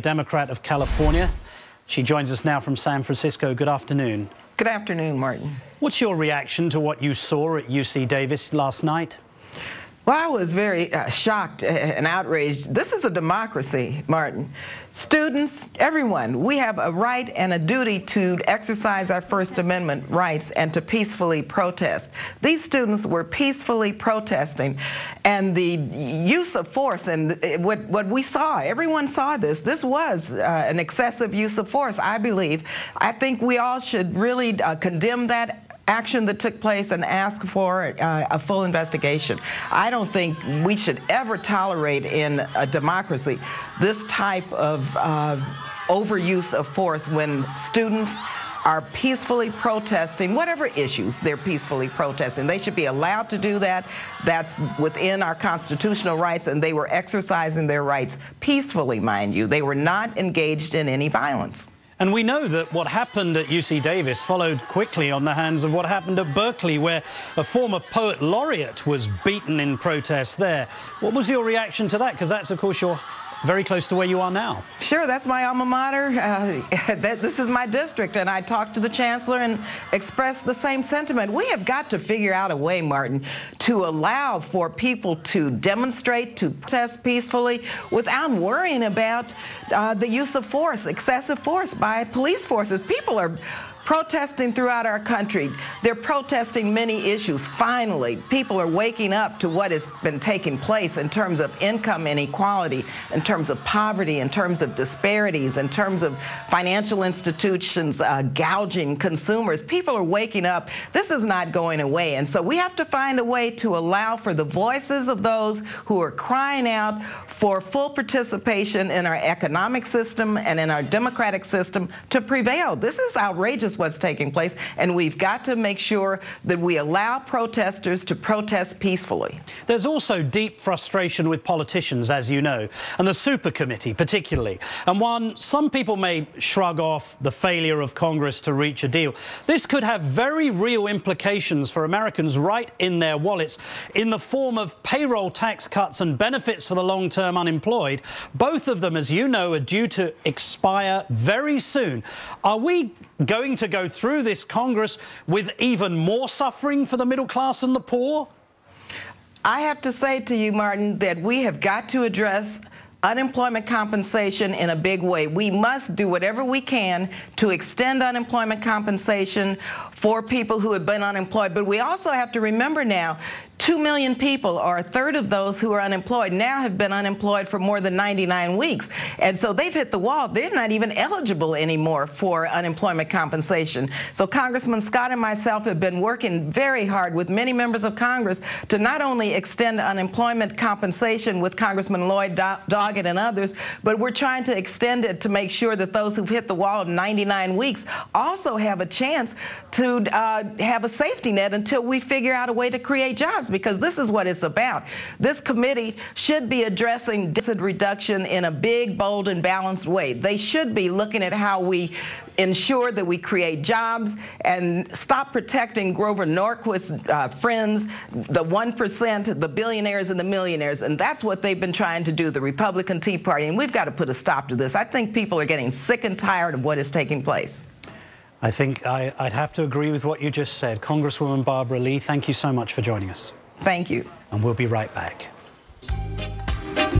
Democrat of California. She joins us now from San Francisco. Good afternoon. Good afternoon, Martin. What's your reaction to what you saw at UC Davis last night? Well, I was very shocked and outraged. This is a democracy, Martin. Students, everyone, we have a right and a duty to exercise our First Amendment rights and to peacefully protest. These students were peacefully protesting, and the use of force and what we saw, everyone saw this. This was an excessive use of force, I believe. I think we all should really condemn that action that took place and ask for a full investigation. I don't think we should ever tolerate in a democracy this type of overuse of force when students are peacefully protesting, whatever issues they're peacefully protesting. They should be allowed to do that. That's within our constitutional rights, and they were exercising their rights peacefully, mind you. They were not engaged in any violence. And we know that what happened at UC Davis followed quickly on the hands of what happened at Berkeley, where a former poet laureate was beaten in protest there. What was your reaction to that? Because that's, of course, you're very close to where you are now. Sure, that's my alma mater. This is my district, and I talked to the chancellor and expressed the same sentiment. We have got to figure out a way, Martin, to allow for people to demonstrate, to protest peacefully without worrying about the use of force, excessive force by police forces. People are protesting throughout our country. They're protesting many issues. Finally, people are waking up to what has been taking place in terms of income inequality, in terms of poverty, in terms of disparities, in terms of financial institutions gouging consumers. People are waking up. This is not going away. And so we have to find a way to allow for the voices of those who are crying out for full participation in our economic system and in our democratic system to prevail. This is outrageous what's taking place, and we've got to make sure that we allow protesters to protest peacefully. There's also deep frustration with politicians, as you know, and the super committee particularly. And while some people may shrug off the failure of Congress to reach a deal, this could have very real implications for Americans right in their wallets in the form of payroll tax cuts and benefits for the long-term unemployed. Both of them, as you know, are due to expire very soon. Are we going to go through this Congress with even more suffering for the middle class and the poor? I have to say to you, Martin, that we have got to address unemployment compensation in a big way. We must do whatever we can to extend unemployment compensation for people who have been unemployed. But we also have to remember now, 2 million people, or a third of those who are unemployed, now have been unemployed for more than 99 weeks. And so they've hit the wall. They're not even eligible anymore for unemployment compensation. So Congressman Scott and myself have been working very hard with many members of Congress to not only extend unemployment compensation with Congressman Lloyd Doggett and others, but we're trying to extend it to make sure that those who've hit the wall of 99 weeks also have a chance to have a safety net until we figure out a way to create jobs, because this is what it's about. This committee should be addressing deficit reduction in a big, bold, and balanced way. They should be looking at how we ensure that we create jobs and stop protecting Grover Norquist's friends, the 1%, the billionaires and the millionaires. And that's what they've been trying to do, the Republican Tea Party. And we've got to put a stop to this. I think people are getting sick and tired of what is taking place. I think I'd have to agree with what you just said. Congresswoman Barbara Lee, thank you so much for joining us. Thank you. And we'll be right back.